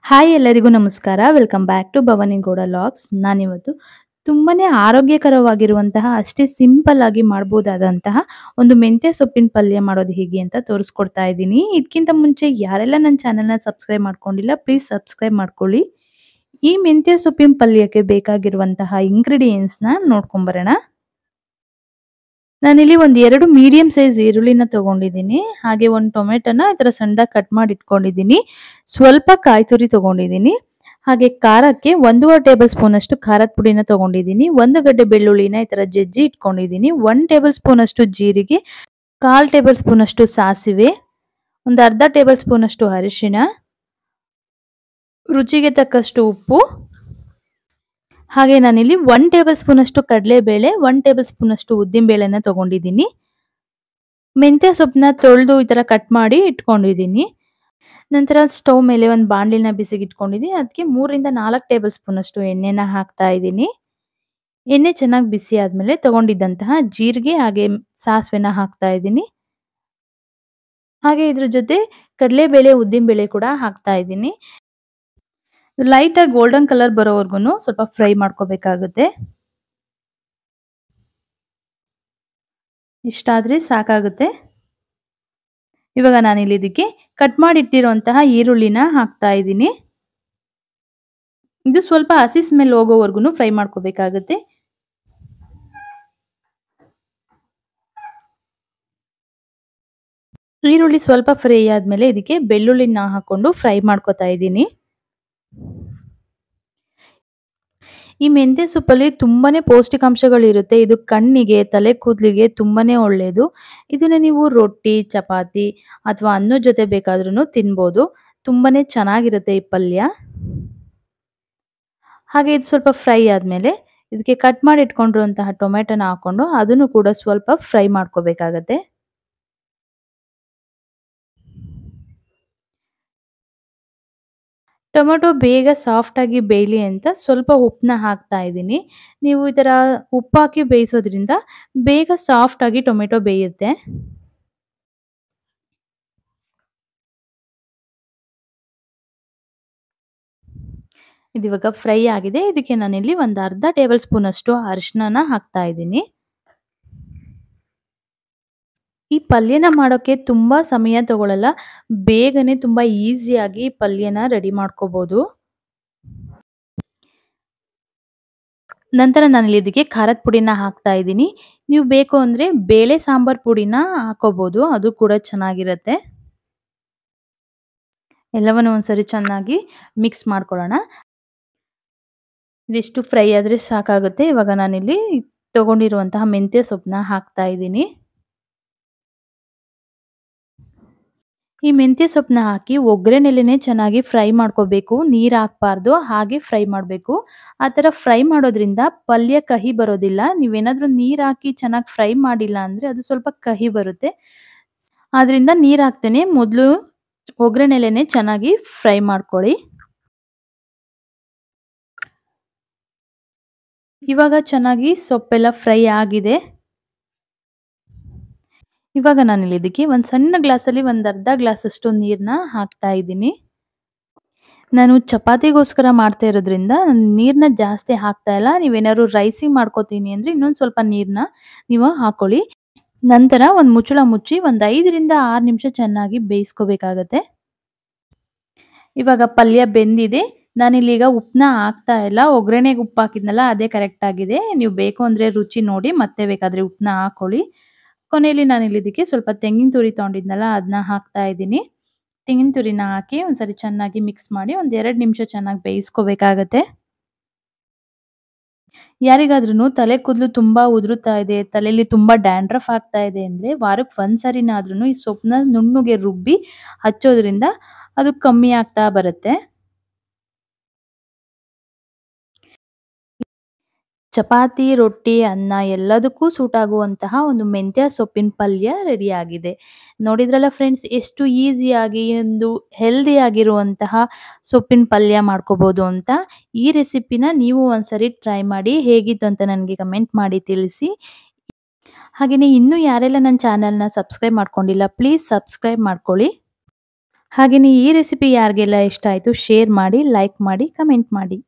Hi ಎಲ್ಲರಿಗೂ ನಮಸ್ಕಾರ. Welcome back to Bhavani Gowda logs. ನಾನಿವತ್ತು ತುಂಬಾನೇ ಆರೋಗ್ಯಕರವಾಗಿರುವಂತಹ ಅಷ್ಟೇ ಸಿಂಪಲ್ ಆಗಿ ಮಾಡಬಹುದಾದಂತಹ ಒಂದು ಮೆಂತ್ಯ ಸೊಪ್ಪಿನ ಪಲ್ಯ ಮಾಡೋದು ಹೇಗೆ ಅಂತ ತೋರಿಸ್ಕೊಡ್ತಾ ಇದ್ದೀನಿ. ಇದಕ್ಕಿಂತ ಮುಂಚೆ ಯಾರೆಲ್ಲ ನನ್ನ ಚಾನೆಲ್ನ ಸಬ್ಸ್ಕ್ರೈಬ್ ಮಾಡ್ಕೊಂಡಿಲ್ಲ ಪ್ಲೀಸ್ ಸಬ್ಸ್ಕ್ರೈಬ್ ಮಾಡ್ಕೊಳ್ಳಿ. ಈ ಮೆಂತ್ಯ ಸೊಪ್ಪಿನ ಪಲ್ಯಕ್ಕೆ ಬೇಕಾಗಿರುವಂತಹ ಇಂಗ್ರೀಡಿಯೆಂಟ್ಸ್ನ ನೋಡ್ಕೊಂಬರೋಣ. ನಾನಿಲ್ಲಿ ಒಂದು 2 ಮೀಡಿಯಂ ಸೈಜ್ ಈರುಳ್ಳಿನ ತಗೊಂಡಿದ್ದೀನಿ. ಹಾಗೆ ಒಂದು ಟೊಮೆಟೊನ ಈ ಥರ ಸಣ್ಣದಾಗಿ ಕಟ್ ಮಾಡಿ ಇಟ್ಕೊಂಡಿದ್ದೀನಿ. ಸ್ವಲ್ಪ ಕಾಯಿ ತುರಿ ತಗೊಂಡಿದ್ದೀನಿ. ಹಾಗೆ ಖಾರಕ್ಕೆ 1.5 ಟೇಬಲ್ ಸ್ಪೂನ್ ಅಷ್ಟು ಖಾರದ ಪುಡಿನ ತಗೊಂಡಿದ್ದೀನಿ. 1 ಗಡ್ಡೆ ಬೆಳ್ಳುಳ್ಳಿನ ಈ ಥರ ಜಜ್ಜಿ ಇಟ್ಕೊಂಡಿದ್ದೀನಿ. 1 ಟೇಬಲ್ ಸ್ಪೂನ್ ಅಷ್ಟು ಜೀರಿಗೆ, 1/4 ಟೇಬಲ್ ಸ್ಪೂನ್ ಅಷ್ಟು ಸಾಸಿವೆ, ಒಂದು ಅರ್ಧ ಟೇಬಲ್ ಸ್ಪೂನ್ ಅಷ್ಟು ಅರಿಶಿಣ, ರುಚಿಗೆ ತಕ್ಕಷ್ಟು ಉಪ್ಪು, ಹಾಗೆ ನಾನಿಲ್ಲಿ 1 ಟೇಬಲ್ ಸ್ಪೂನ್ ಅಷ್ಟು ಕಡಲೆಬೇಳೆ, 1 ಟೇಬಲ್ ಸ್ಪೂನ್ ಅಷ್ಟು ಉದ್ದಿನಬೇಳೆನ ತಗೊಂಡಿದ್ದೀನಿ. ಮೆಂತ್ಯ ಸೊಪ್ಪನ್ನ ತೊಳೆದು ಈ ಥರ ಕಟ್ ಮಾಡಿ ಇಟ್ಕೊಂಡಿದ್ದೀನಿ. ನಂತರ ಸ್ಟವ್ ಮೇಲೆ ಒಂದು ಬಾಣಲಿನ ಬಿಸಿಗೆ ಇಟ್ಕೊಂಡಿದ್ದೀನಿ. ಅದಕ್ಕೆ 3 ರಿಂದ 4 ಟೇಬಲ್ ಸ್ಪೂನ್ ಅಷ್ಟು ಎಣ್ಣೆನ ಹಾಕ್ತಾ ಇದ್ದೀನಿ. ಎಣ್ಣೆ ಚೆನ್ನಾಗಿ ಬಿಸಿ ಆದಮೇಲೆ ತಗೊಂಡಿದ್ದಂತಹ ಜೀರಿಗೆ ಹಾಗೆ ಸಾಸಿವೆನ ಹಾಕ್ತಾ ಇದ್ದೀನಿ. ಹಾಗೆ ಇದ್ರ ಜೊತೆ ಕಡಲೆಬೇಳೆ, ಉದ್ದಿನಬೇಳೆ ಕೂಡ ಹಾಕ್ತಾ ಇದ್ದೀನಿ. ಲೈಟ್ ಆಗಿ ಗೋಲ್ಡನ್ ಕಲರ್ ಬರೋವರೆಗೂ ಸ್ವಲ್ಪ ಫ್ರೈ ಮಾಡ್ಕೋಬೇಕಾಗುತ್ತೆ. ಇಷ್ಟಾದ್ರೆ ಸಾಕಾಗುತ್ತೆ. ಇವಾಗ ನಾನಿಲ್ಲಿ ಇದಕ್ಕೆ ಕಟ್ ಮಾಡಿಟ್ಟಿರುವಂತಹ ಈರುಳ್ಳಿನ ಹಾಕ್ತಾ ಇದ್ದೀನಿ. ಇದು ಸ್ವಲ್ಪ ಹಸಿ ಸ್ಮೆಲ್ ಹೋಗೋವರೆಗೂ ಫ್ರೈ ಮಾಡ್ಕೋಬೇಕಾಗುತ್ತೆ. ಈರುಳ್ಳಿ ಸ್ವಲ್ಪ ಫ್ರೈ ಆದ್ಮೇಲೆ ಇದಕ್ಕೆ ಬೆಳ್ಳುಳ್ಳಿನ ಹಾಕೊಂಡು ಫ್ರೈ ಮಾಡ್ಕೋತಾ ಇದ್ದೀನಿ. ಈ ಮೆಂತ್ಯ ಸೊಪ್ಪಲ್ಲಿ ತುಂಬಾನೇ ಪೌಷ್ಟಿಕಾಂಶಗಳಿರುತ್ತೆ. ಇದು ಕಣ್ಣಿಗೆ, ತಲೆ ಕೂದಲಿಗೆ ತುಂಬಾನೇ ಒಳ್ಳೆಯದು. ಇದನ್ನ ನೀವು ರೊಟ್ಟಿ, ಚಪಾತಿ ಅಥವಾ ಅನ್ನದ ಜೊತೆ ಬೇಕಾದ್ರೂ ತಿನ್ಬೋದು. ತುಂಬಾನೇ ಚೆನ್ನಾಗಿರುತ್ತೆ ಈ ಪಲ್ಯ. ಹಾಗೆ ಇದು ಸ್ವಲ್ಪ ಫ್ರೈ ಆದ್ಮೇಲೆ ಇದಕ್ಕೆ ಕಟ್ ಮಾಡಿ ಇಟ್ಕೊಂಡಿರುವಂತಹ ಟೊಮೆಟೊನ ಹಾಕೊಂಡು ಅದನ್ನು ಕೂಡ ಸ್ವಲ್ಪ ಫ್ರೈ ಮಾಡ್ಕೋಬೇಕಾಗತ್ತೆ. ಟೊಮೆಟೊ ಬೇಗ ಸಾಫ್ಟ್ ಆಗಿ ಬೇಯಲಿ ಅಂತ ಸ್ವಲ್ಪ ಉಪ್ಪನ್ನ ಹಾಕ್ತಾ ಇದ್ದೀನಿ. ನೀವು ಈ ಥರ ಉಪ್ಪು ಹಾಕಿ ಬೇಯಿಸೋದ್ರಿಂದ ಬೇಗ ಸಾಫ್ಟ್ ಆಗಿ ಟೊಮೆಟೊ ಬೇಯುತ್ತೆ. ಇದಿವಾಗ ಫ್ರೈ ಆಗಿದೆ. ಇದಕ್ಕೆ ನಾನಿಲ್ಲಿ ಒಂದು ಅರ್ಧ ಟೇಬಲ್ ಸ್ಪೂನ್ ಅಷ್ಟು ಅರಿಶಿಣನ ಹಾಕ್ತಾ ಇದ್ದೀನಿ. ಈ ಪಲ್ಯನ ಮಾಡೋಕ್ಕೆ ತುಂಬಾ ಸಮಯ ತಗೊಳ್ಳಲ್ಲ. ಬೇಗನೆ ತುಂಬಾ ಈಸಿಯಾಗಿ ಪಲ್ಯನ ರೆಡಿ ಮಾಡ್ಕೋಬಹುದು. ನಂತರ ನಾನಿಲ್ಲಿ ಇದಕ್ಕೆ ಖಾರದ ಪುಡಿನ ಹಾಕ್ತಾ ಇದ್ದೀನಿ. ನೀವು ಬೇಕು ಅಂದ್ರೆ ಬೇಳೆ ಸಾಂಬಾರ್ ಪುಡಿನ ಹಾಕೋಬಹುದು, ಅದು ಕೂಡ ಚೆನ್ನಾಗಿರುತ್ತೆ. ಎಲ್ಲವನ್ನು ಒಂದ್ಸರಿ ಚೆನ್ನಾಗಿ ಮಿಕ್ಸ್ ಮಾಡ್ಕೊಳ್ಳೋಣ. ಇದಿಷ್ಟು ಫ್ರೈ ಆದ್ರೆ ಸಾಕಾಗುತ್ತೆ. ಇವಾಗ ನಾನಿಲ್ಲಿ ತಗೊಂಡಿರುವಂತಹ ಮೆಂತ್ಯ ಸೊಪ್ಪನ್ನ ಹಾಕ್ತಾ ಇದ್ದೀನಿ. ಈ ಮೆಂತ್ಯ ಸೊಪ್ಪನ್ನ ಹಾಕಿ ಒಗ್ಗರಣೆಲೇನೆ ಚೆನ್ನಾಗಿ ಫ್ರೈ ಮಾಡ್ಕೋಬೇಕು. ನೀರು ಹಾಕಬಾರ್ದು, ಹಾಗೆ ಫ್ರೈ ಮಾಡಬೇಕು. ಆ ಥರ ಫ್ರೈ ಮಾಡೋದ್ರಿಂದ ಪಲ್ಯ ಕಹಿ ಬರೋದಿಲ್ಲ. ನೀವೇನಾದರೂ ನೀರು ಹಾಕಿ ಚೆನ್ನಾಗಿ ಫ್ರೈ ಮಾಡಿಲ್ಲ ಅಂದರೆ ಅದು ಸ್ವಲ್ಪ ಕಹಿ ಬರುತ್ತೆ. ಆದ್ದರಿಂದ ನೀರು ಹಾಕ್ತೇನೆ ಮೊದಲು ಒಗ್ಗರಣೆಲೇನೆ ಚೆನ್ನಾಗಿ ಫ್ರೈ ಮಾಡ್ಕೊಳ್ಳಿ. ಇವಾಗ ಚೆನ್ನಾಗಿ ಸೊಪ್ಪೆಲ್ಲ ಫ್ರೈ ಆಗಿದೆ. ಇವಾಗ ನಾನಿಲ್ಲಿ ಇದಕ್ಕೆ ಒಂದು ಸಣ್ಣ ಗ್ಲಾಸಲ್ಲಿ ಒಂದು ಅರ್ಧ ಗ್ಲಾಸ್ ಅಷ್ಟು ನೀರನ್ನ ಹಾಕ್ತಾ ಇದ್ದೀನಿ. ನಾನು ಚಪಾತಿಗೋಸ್ಕರ ಮಾಡ್ತಾ ಇರೋದ್ರಿಂದ ನೀರನ್ನ ಜಾಸ್ತಿ ಹಾಕ್ತಾ ಇಲ್ಲ. ನೀವೇನಾದ್ರು ರೈಸಿಗೆ ಮಾಡ್ಕೋತೀನಿ ಅಂದರೆ ಇನ್ನೊಂದು ಸ್ವಲ್ಪ ನೀರನ್ನ ನೀವು ಹಾಕೊಳ್ಳಿ. ನಂತರ ಒಂದು ಮುಚ್ಚಳ ಮುಚ್ಚಿ ಒಂದು 5 ರಿಂದ 6 ನಿಮಿಷ ಚೆನ್ನಾಗಿ ಬೇಯಿಸ್ಕೋಬೇಕಾಗತ್ತೆ. ಇವಾಗ ಪಲ್ಯ ಬೆಂದಿದೆ. ನಾನಿಲ್ಲೀಗ ಉಪ್ಪನ್ನ ಹಾಕ್ತಾ ಇಲ್ಲ. ಒಗ್ಗರಣೆಗೆ ಉಪ್ಪು ಹಾಕಿದ್ನಲ್ಲ ಅದೇ ಕರೆಕ್ಟ್ ಆಗಿದೆ. ನೀವು ಬೇಕು ಅಂದರೆ ರುಚಿ ನೋಡಿ ಮತ್ತೆ ಬೇಕಾದರೆ ಉಪ್ಪನ್ನ ಹಾಕೊಳ್ಳಿ. ಕೊನೆಯಲ್ಲಿ ನಾನಿಲ್ಲಿ ಇದಕ್ಕೆ ಸ್ವಲ್ಪ ತೆಂಗಿನ ತುರಿ ತೊಗೊಂಡಿದ್ನಲ್ಲ ಅದನ್ನ ಹಾಕ್ತಾ ಇದ್ದೀನಿ. ತೆಂಗಿನ ತುರಿನ ಹಾಕಿ ಒಂದ್ಸರಿ ಚೆನ್ನಾಗಿ ಮಿಕ್ಸ್ ಮಾಡಿ ಒಂದು 2 ನಿಮಿಷ ಚೆನ್ನಾಗಿ ಬೇಯಿಸ್ಕೋಬೇಕಾಗತ್ತೆ. ಯಾರಿಗಾದ್ರೂ ತಲೆ ಕೂದಲು ತುಂಬಾ ಉದುರುತ್ತಾ ಇದೆ, ತಲೆಯಲ್ಲಿ ತುಂಬಾ ಡ್ಯಾಂಡ್ರಫ್ ಆಗ್ತಾ ಇದೆ ಅಂದರೆ ವಾರಕ್ಕೆ ಒಂದ್ಸರಿನಾದ್ರೂ ಈ ಸೊಪ್ಪನ್ನ ನುಣ್ಣಗೆ ರುಬ್ಬಿ ಹಚ್ಚೋದ್ರಿಂದ ಅದು ಕಮ್ಮಿ ಆಗ್ತಾ ಬರುತ್ತೆ. ಚಪಾತಿ, ರೊಟ್ಟಿ, ಅನ್ನ ಎಲ್ಲದಕ್ಕೂ ಸೂಟ್ ಆಗುವಂತಹ ಒಂದು ಮೆಂತ್ಯ ಸೊಪ್ಪಿನ ಪಲ್ಯ ರೆಡಿ ಆಗಿದೆ. ನೋಡಿದ್ರಲ್ಲ ಫ್ರೆಂಡ್ಸ್, ಎಷ್ಟು ಈಸಿಯಾಗಿ ಒಂದು ಹೆಲ್ದಿ ಆಗಿರುವಂತಹ ಸೊಪ್ಪಿನ ಪಲ್ಯ ಮಾಡ್ಕೋಬಹುದು ಅಂತ. ಈ ರೆಸಿಪಿನ ನೀವು ಒಂದ್ಸರಿ ಟ್ರೈ ಮಾಡಿ ಹೇಗಿತ್ತು ಅಂತ ನನಗೆ ಕಮೆಂಟ್ ಮಾಡಿ ತಿಳಿಸಿ. ಹಾಗೆಯೇ ಇನ್ನೂ ಯಾರೆಲ್ಲ ನನ್ನ ಚಾನೆಲ್ನ ಸಬ್ಸ್ಕ್ರೈಬ್ ಮಾಡ್ಕೊಂಡಿಲ್ಲ ಪ್ಲೀಸ್ ಸಬ್ಸ್ಕ್ರೈಬ್ ಮಾಡ್ಕೊಳ್ಳಿ. ಹಾಗೆಯೇ ಈ ರೆಸಿಪಿ ಯಾರಿಗೆಲ್ಲ ಇಷ್ಟ ಆಯಿತು ಶೇರ್ ಮಾಡಿ, ಲೈಕ್ ಮಾಡಿ, ಕಮೆಂಟ್ ಮಾಡಿ.